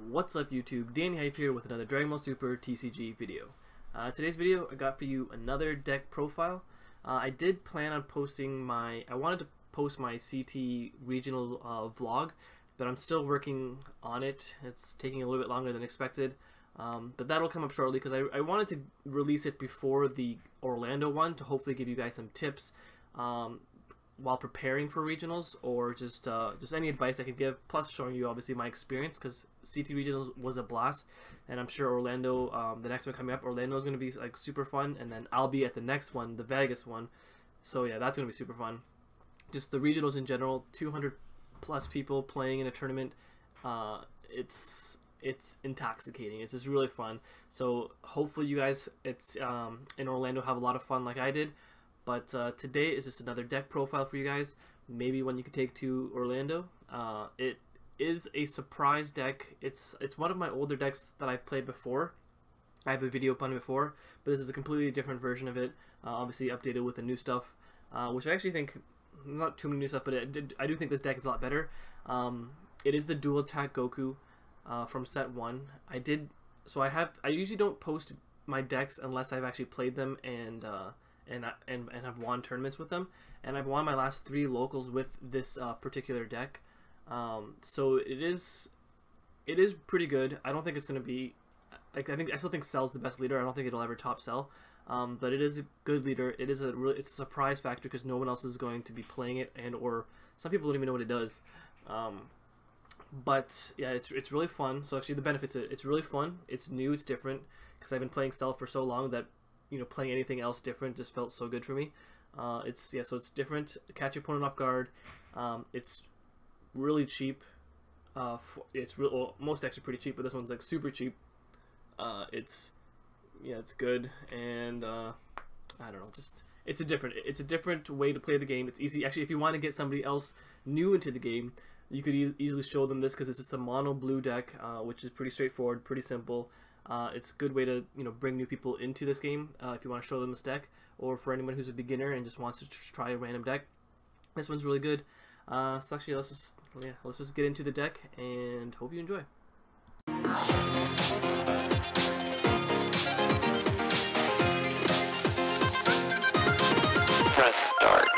What's up YouTube, Danny Hype here with another Dragon Ball Super TCG video. Today's video I got for you another deck profile. I did plan on posting I wanted to post my CT regionals vlog, but I'm still working on it. It's taking a little bit longer than expected, but that'll come up shortly because I wanted to release it before the Orlando one to hopefully give you guys some tips while preparing for regionals, or just any advice I could give, plus showing you obviously my experience, because CT regionals was a blast, and I'm sure Orlando, the next one coming up, Orlando is going to be like super fun, and then I'll be at the next one, the Vegas one, so yeah, that's going to be super fun. Just the regionals in general, 200 plus people playing in a tournament, it's intoxicating. It's just really fun. So hopefully you guys in Orlando have a lot of fun like I did. But today is just another deck profile for you guys. Maybe one you could take to Orlando. It is a surprise deck. It's one of my older decks that I've played before. I have a video up on it before, but this is a completely different version of it. Obviously updated with the new stuff, which I actually think, not too many new stuff, but I do think this deck is a lot better. It is the dual attack Goku from set 1. I usually don't post my decks unless I've actually played them and have won tournaments with them, and I've won my last 3 locals with this particular deck. So it is pretty good. I don't think it's going to be like, I still think Cell's the best leader. I don't think it'll ever top Cell, but it is a good leader. It's a surprise factor because no one else is going to be playing it, or some people don't even know what it does. But yeah, it's really fun. So actually the benefits, it's really fun. It's new. It's different because I've been playing Cell for so long that, you know, playing anything else different just felt so good for me. So it's different. Catch your opponent off guard. It's really cheap. Most decks are pretty cheap, but this one's like super cheap. It's good, and I don't know, just it's a different way to play the game. It's easy actually. If you want to get somebody else new into the game, you could easily show them this because it's just a mono blue deck, which is pretty straightforward, pretty simple. It's a good way to, you know, bring new people into this game if you want to show them this deck, or for anyone who's a beginner and just wants to try a random deck. This one's really good. So actually, let's just get into the deck and hope you enjoy. Press start.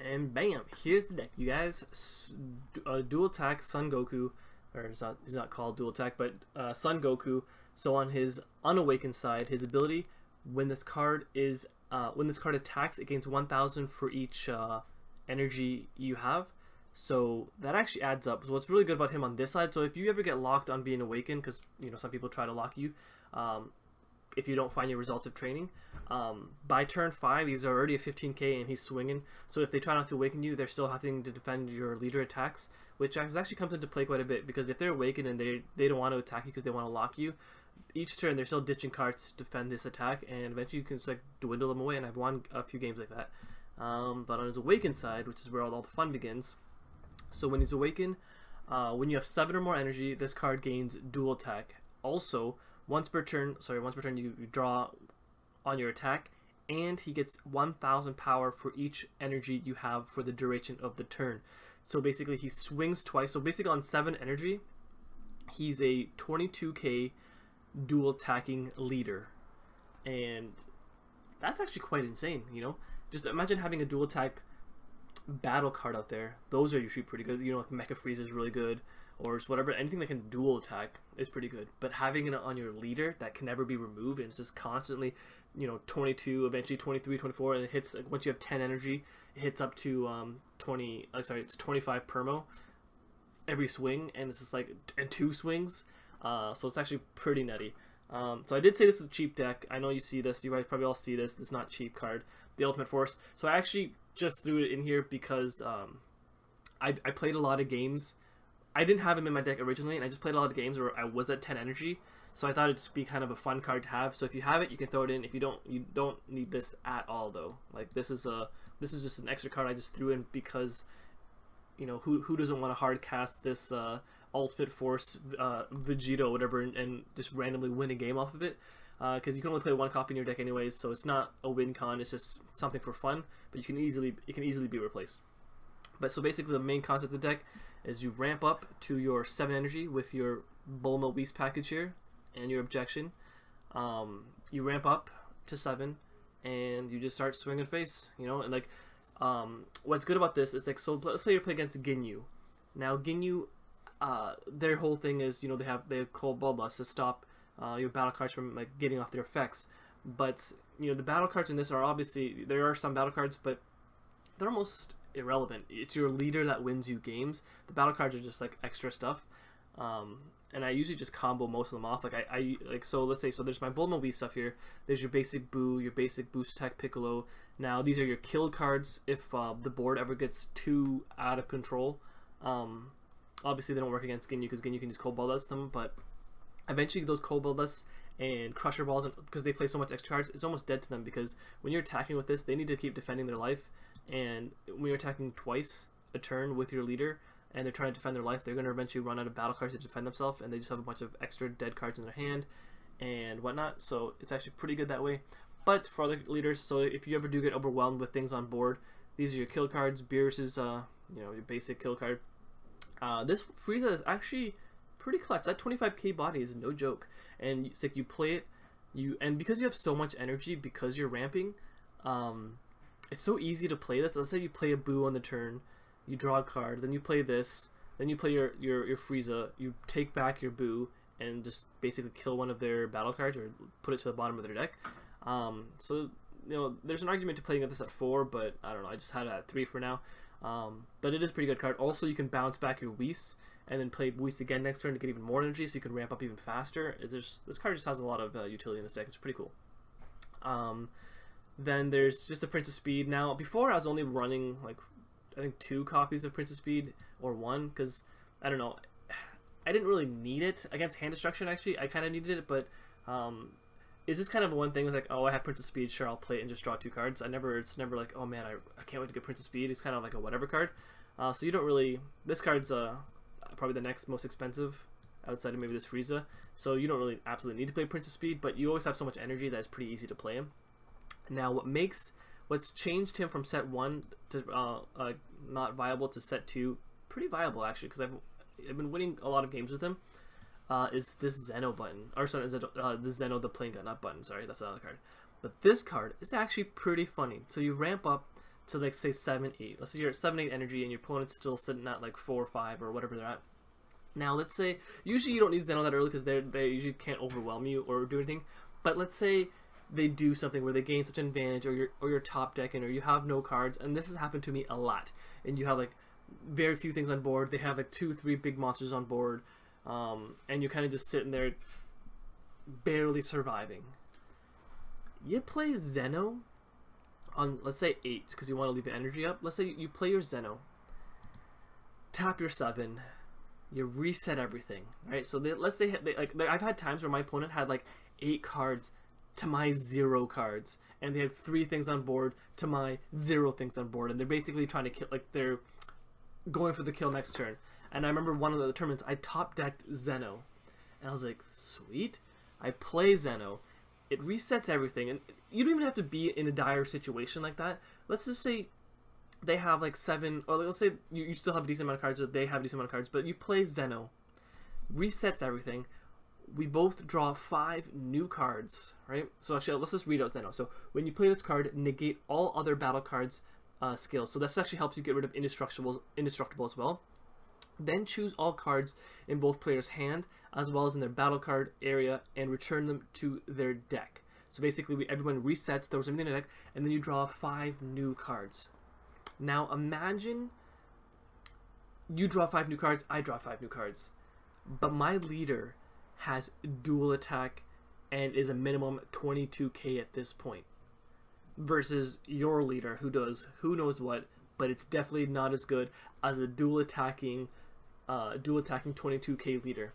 And bam, here's the deck, you guys. Dual attack Son Goku, or he's not called dual attack, but Son Goku. So on his unawakened side, his ability, when this card attacks, it gains 1,000 for each energy you have. So that actually adds up. So what's really good about him on this side, so if you ever get locked on being awakened, because, you know, some people try to lock you, if you don't find your results of training, by turn 5 he's already at 15k and he's swinging, so if they try not to awaken you, they're still having to defend your leader attacks, which actually comes into play quite a bit, because if they're awakened and they don't want to attack you because they want to lock you, each turn they're still ditching cards to defend this attack, and eventually you can just like dwindle them away, and I've won a few games like that. But on his awakened side, which is where all the fun begins, so when he's awakened, when you have 7 or more energy, this card gains dual attack. Also, once per turn you draw on your attack, and he gets 1,000 power for each energy you have for the duration of the turn. So basically he swings twice. So basically on 7 energy, he's a 22k dual attacking leader, and that's actually quite insane. You know, just imagine having a dual attack battle card out there. Those are usually pretty good. You know, like Mecha Frieza is really good, or just whatever, anything that can dual attack is pretty good. But having it on your leader that can never be removed, and it's just constantly, you know, 22, eventually 23, 24, and it hits, like, once you have 10 energy, it hits up to it's 25 permo every swing, and it's just like, and 2 swings, so it's actually pretty nutty. So I did say this was a cheap deck. I know you see this, you guys probably all see this. This is not a cheap card, the Ultimate Force. So I actually just threw it in here because I played a lot of games. I didn't have him in my deck originally, and I just played a lot of games where I was at 10 energy, so I thought it'd just be kind of a fun card to have. So if you have it, you can throw it in. If you don't, you don't need this at all, though. Like, this is just an extra card I just threw in because, you know, who doesn't want to hard cast this Ultimate Force Vegito, whatever, and just randomly win a game off of it. because you can only play one copy in your deck anyways, so it's not a win con, it's just something for fun, but it can easily be replaced. But so basically the main concept of the deck is you ramp up to your 7 energy with your Bulma Whis package here and your Objection. You ramp up to 7 and you just start swinging face, you know, and like what's good about this is like, so let's say you play against Ginyu. Now Ginyu, their whole thing is, you know, they have Cold Bloodlust to stop your battle cards from like getting off their effects. But you know, the battle cards in this are obviously, there are some battle cards, but they're almost irrelevant. It's your leader that wins you games. The battle cards are just like extra stuff. And I usually just combo most of them off. Like I like, so let's say, so there's my Bulma Whis stuff here. There's your basic Boo, your basic boost attack Piccolo. Now these are your kill cards if the board ever gets too out of control. Obviously they don't work against Ginyu because Ginyu can use Cold Bloodlust them, but eventually those Cold Bloodlusts and Crusher Balls, because they play so much extra cards, it's almost dead to them, because when you're attacking with this, they need to keep defending their life, and when you're attacking twice a turn with your leader and they're trying to defend their life, they're going to eventually run out of battle cards to defend themselves, and they just have a bunch of extra dead cards in their hand and whatnot. So it's actually pretty good that way. But for other leaders, so if you ever do get overwhelmed with things on board, these are your kill cards. Beerus is you know, your basic kill card. This Frieza is actually pretty clutch. That 25k body is no joke, and it's like you play it, and because you have so much energy, because you're ramping, it's so easy to play this. Let's say you play a Boo on the turn, you draw a card, then you play this, then you play your Frieza, you take back your Boo and just basically kill one of their battle cards or put it to the bottom of their deck. So you know, there's an argument to playing this at 4, but I don't know, I just had it at 3 for now. But it is a pretty good card. Also, you can bounce back your Whis and then play Whis again next turn to get even more energy, so you can ramp up even faster. This card just has a lot of utility in this deck. It's pretty cool. Then there's just the Prince of Speed. Now, before I was only running like, I think 2 copies of Prince of Speed, or 1, because I don't know, I didn't really need it against hand destruction. Actually, I kind of needed it, but it's just kind of one thing. It's like, oh, I have Prince of Speed, sure, I'll play it and just draw 2 cards. It's never like, oh man, I can't wait to get Prince of Speed. It's kind of like a whatever card. So you don't really, this card's probably the next most expensive outside of maybe this Frieza. So you don't really absolutely need to play Prince of Speed, but you always have so much energy that it's pretty easy to play him. Now, what's changed him from set 1 to not viable to set 2, pretty viable actually, because I've been winning a lot of games with him. Is this Zen-Oh button, or sorry, the Zen-Oh the playing gun, not button, sorry, that's another card. But this card is actually pretty funny. So you ramp up to like say 7, 8. Let's say you're at 7, 8 energy and your opponent's still sitting at like 4 or 5 or whatever they're at. Now let's say, usually you don't need Zen-Oh that early because they usually can't overwhelm you or do anything. But let's say they do something where they gain such an advantage, or you're top decking, or you have no cards, and this has happened to me a lot. And you have like very few things on board. They have like 2, 3 big monsters on board. And you're kind of just sitting there barely surviving. You play Zen-Oh on, let's say 8, because you want to leave the energy up. Let's say you play your Zen-Oh, tap your 7, you reset everything, right? So let's say I've had times where my opponent had like 8 cards to my 0 cards, and they had 3 things on board to my 0 things on board, and they're basically trying to kill, like they're going for the kill next turn. And I remember one of the tournaments, I top decked Zen-Oh, and I was like, sweet. I play Zen-Oh, it resets everything, and you don't even have to be in a dire situation like that. Let's just say they have like 7, or let's say you still have a decent amount of cards, or they have a decent amount of cards, but you play Zen-Oh, resets everything. We both draw 5 new cards, right? So actually, let's just read out Zen-Oh. So when you play this card, negate all other battle cards skills. So this actually helps you get rid of indestructible as well. Then choose all cards in both players' hand as well as in their battle card area and return them to their deck. So basically, everyone resets, throws everything in the deck, and then you draw 5 new cards. Now imagine you draw 5 new cards, I draw 5 new cards, but my leader has dual attack and is a minimum 22k at this point, versus your leader who does who knows what, but it's definitely not as good as a dual attacking 22k leader.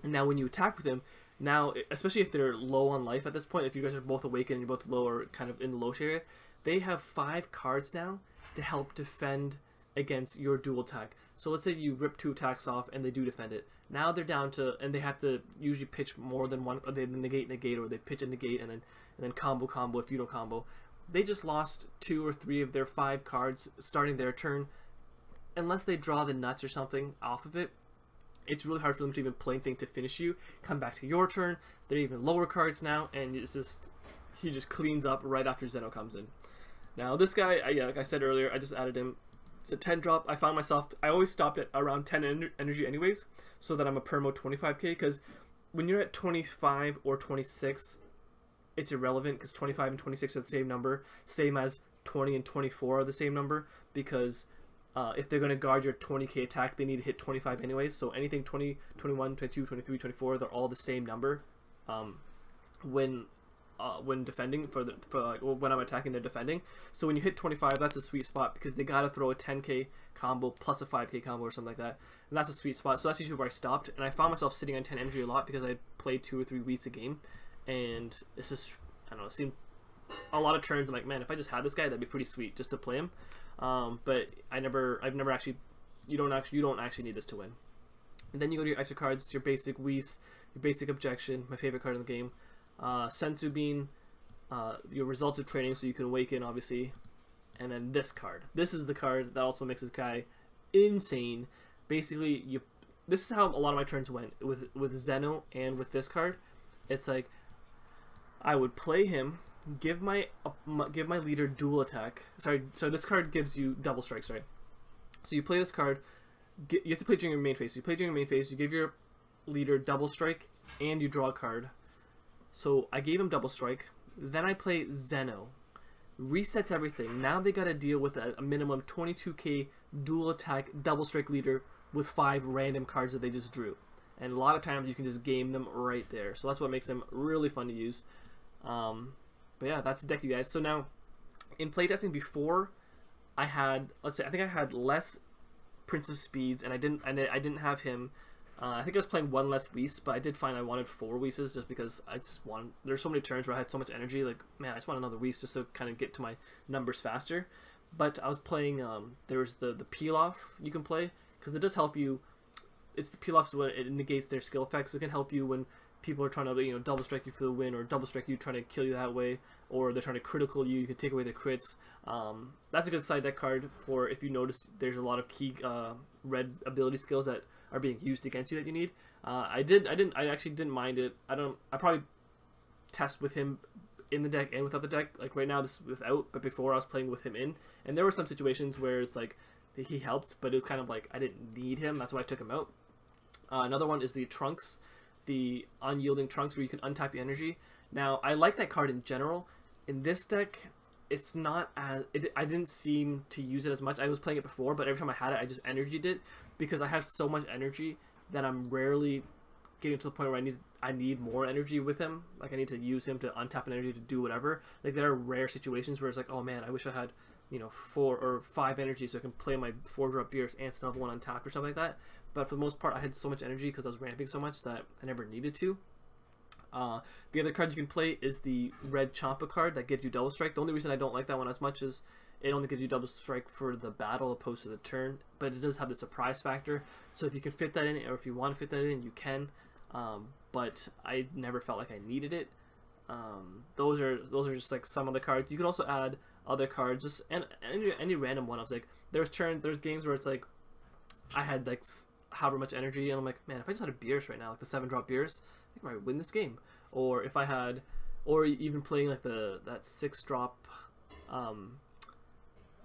And now when you attack with him, now especially if they're low on life at this point, if you guys are both awakened and you're both low or kind of in the low area, they have 5 cards now to help defend against your dual attack. So let's say you rip 2 attacks off and they do defend it. Now they're down to, and they have to usually pitch more than one, or they negate, or they pitch a negate and then combo if you don't combo. They just lost 2 or 3 of their 5 cards starting their turn. Unless they draw the nuts or something off of it, it's really hard for them to even play anything to finish you. Come back to your turn, they're even lower cards now, and it's just, he just cleans up right after Zen-Oh comes in. Now this guy, yeah, like I said earlier, I just added him. It's a 10 drop. I found myself, I always stopped at around 10 energy anyways, so that I'm a permo 25k, because when you're at 25 or 26, it's irrelevant, because 25 and 26 are the same number, same as 20 and 24 are the same number, because if they're going to guard your 20k attack, they need to hit 25 anyways, so anything 20, 21, 22, 23, 24, they're all the same number when defending, when I'm attacking, they're defending. So when you hit 25, that's a sweet spot, because they gotta throw a 10k combo plus a 5k combo or something like that, and that's a sweet spot. So that's usually where I stopped, and I found myself sitting on 10 energy a lot because I played 2 or 3 weeks a game, and it's just, I don't know, it seemed a lot of turns. I'm like, man, if I just had this guy, that'd be pretty sweet just to play him. But I've never actually, you don't actually need this to win. And then you go to your extra cards, your basic Whis, your basic Objection, my favorite card in the game. Senzu Bean, your results of training, so you can awaken, obviously, and then this card. This is the card that also makes this guy insane. Basically, this is how a lot of my turns went with Zen-Oh and with this card. It's like I would play him, give my leader dual attack. Sorry, so this card gives you double strike. Sorry, so you play this card. You have to play during your main phase. So you play during your main phase. You give your leader double strike, and you draw a card. So I gave him double strike, then I play Zen-Oh, resets everything. Now they got to deal with a minimum 22k dual attack double strike leader with 5 random cards that they just drew, and a lot of times you can just game them right there. So that's what makes them really fun to use. But yeah, that's the deck, you guys. So now in playtesting before, I had, let's say, I think I had less Prince of Speeds, and I didn't have him. I think I was playing 1 less Whis, but I did find I wanted 4 Whis just because I just want. There's so many turns where I had so much energy, like, man, I just want another Whis just to kind of get to my numbers faster. But I was playing, there's the peel off you can play, because it does help you. It's the peel offs when it negates their skill effects, so it can help you when people are trying to, you know, double strike you for the win, or double strike you trying to kill you that way, or they're trying to critical you. You can take away their crits. That's a good side deck card for if you notice there's a lot of key red ability skills that are being used against you that you need. I actually didn't mind it. I probably test with him in the deck and without the deck. Like right now this is without, but before I was playing with him in, and there were some situations where it's like he helped, but it was kind of like I didn't need him. That's why I took him out. Another one is the Trunks, the unyielding Trunks, where you can untap your energy. Now I like that card in general. In this deck, it's not as I didn't seem to use it as much. I was playing it before, but every time I had it, I just energied it, because I have so much energy that I'm rarely getting to the point where I need more energy with him. Like I need to use him to untap an energy to do whatever. Like there are rare situations where it's like, oh man, I wish I had, you know, 4 or 5 energy so I can play my 4-drop Beerus and still have 1 untapped or something like that. But for the most part, I had so much energy because I was ramping so much that I never needed to. The other card you can play is the red Champa card that gives you double strike. The only reason I don't like that one as much is it only gives you double strike for the battle opposed to the turn, but it does have the surprise factor. So if you can fit that in, or if you want to fit that in, you can. But I never felt like I needed it. Those are just like some of the cards. You can also add other cards, just and any random one. I was like, there's games where it's like I had like however much energy, and I'm like, man, if I just had a Beerus right now, like the 7-drop Beerus, I think I might win this game. Or if I had, or even playing like that 6-drop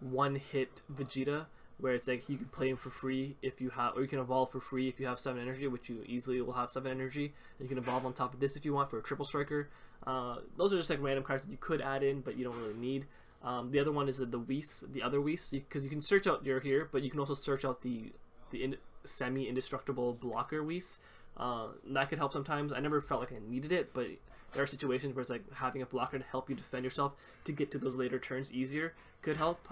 1-hit Vegeta, where it's like you can play him for free if you have, or you can evolve for free if you have 7 energy, which you easily will have 7 energy, and you can evolve on top of this if you want for a triple striker. Those are just like random cards that you could add in, but you don't really need. The other one is the Whis, the other Whis, because you can search out your here, but you can also search out the semi-indestructible blocker Whis. That could help sometimes. I never felt like I needed it, but there are situations where it's like having a blocker to help you defend yourself to get to those later turns easier could help.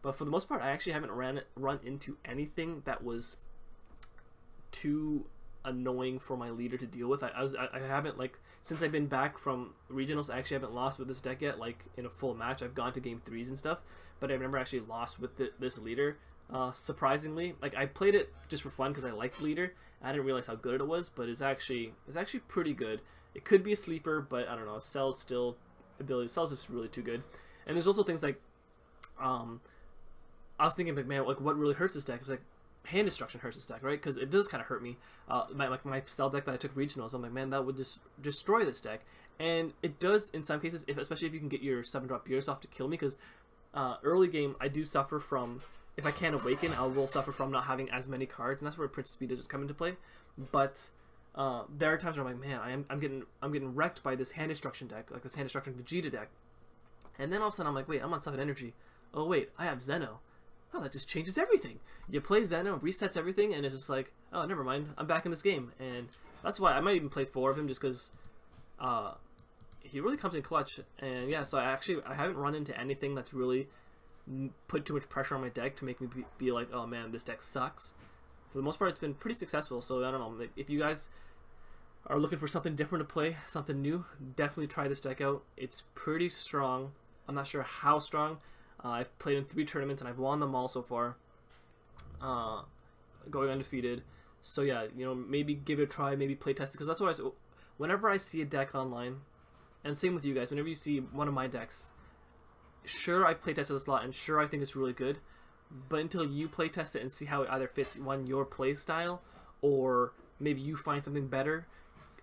But for the most part, I actually haven't run into anything that was too annoying for my leader to deal with. I haven't, like, since I've been back from regionals, I actually haven't lost with this deck yet, like in a full match. I've gone to game 3s and stuff, but I've never actually lost with this leader. Surprisingly, like I played it just for fun because I liked Leader. I didn't realize how good it was, but it's actually pretty good. It could be a sleeper, but I don't know. Cell's still ability. Cell's just really too good. And there's also things like, I was thinking like, man, like what really hurts this deck? It's like hand destruction hurts this deck, right? Because it does kind of hurt me. My Cell deck that I took regionals, I'm like, man, that would just destroy this deck. And it does in some cases, especially if you can get your 7-drop Beerus off to kill me, because early game I do suffer from, if I can't awaken, I will suffer from not having as many cards, and that's where Princess Vegeta just come into play. But there are times where I'm like, man, I'm getting wrecked by this hand destruction deck, like this hand destruction Vegeta deck. And then all of a sudden I'm like, wait, I'm on 7 energy. Oh wait, I have Zen-Oh. Oh, that just changes everything. You play Zen-Oh, resets everything, and it's just like, oh, never mind, I'm back in this game. And that's why I might even play 4 of him, just because he really comes in clutch. And yeah, so I haven't run into anything that's really put too much pressure on my deck to make me be like, oh man, this deck sucks. For the most part, it's been pretty successful. So I don't know, like, if you guys are looking for something different to play, something new, definitely try this deck out. It's pretty strong. I'm not sure how strong. I've played in 3 tournaments and I've won them all so far, going undefeated. So yeah, you know, maybe give it a try, maybe play test it, because that's what whenever I see a deck online, and same with you guys, whenever you see one of my decks, sure, I play tested this a lot, and sure, I think it's really good, but until you play test it and see how it either fits your play style, or maybe you find something better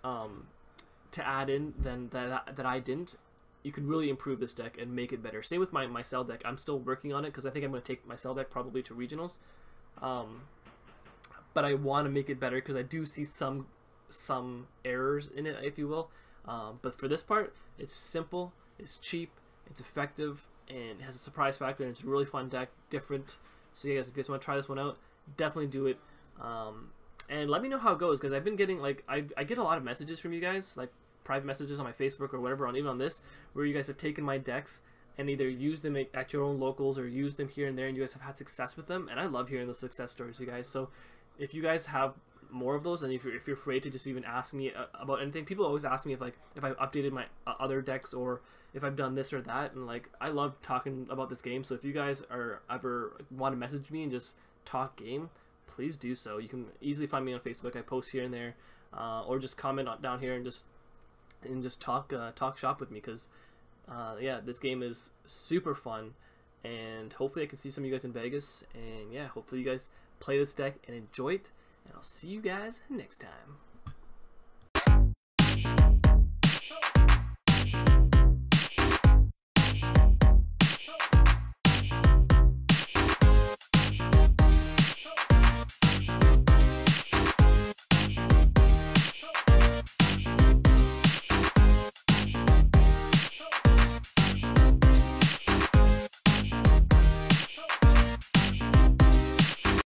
to add in than that I didn't, you can really improve this deck and make it better. Same with my Cell deck. I'm still working on it because I think I'm going to take my Cell deck probably to regionals. But I want to make it better because I do see some errors in it, if you will. But for this part, it's simple, it's cheap, it's effective, and it has a surprise factor, and it's a really fun deck, different. So yeah, guys, if you guys want to try this one out, definitely do it. And let me know how it goes, because I've been getting, like, I get a lot of messages from you guys, like private messages on my Facebook or whatever, even on this, where you guys have taken my decks and either used them at your own locals or used them here and there, and you guys have had success with them. And I love hearing those success stories, you guys. So if you guys have more of those, and if you're afraid to just even ask me about anything, people always ask me if I've updated my other decks or if I've done this or that, and like, I love talking about this game. So if you guys are ever want to message me and just talk game, please do so. You can easily find me on Facebook. I post here and there, or just comment down here and just talk shop with me, because yeah, this game is super fun, and hopefully I can see some of you guys in Vegas, and yeah, hopefully you guys play this deck and enjoy it, and I'll see you guys next time.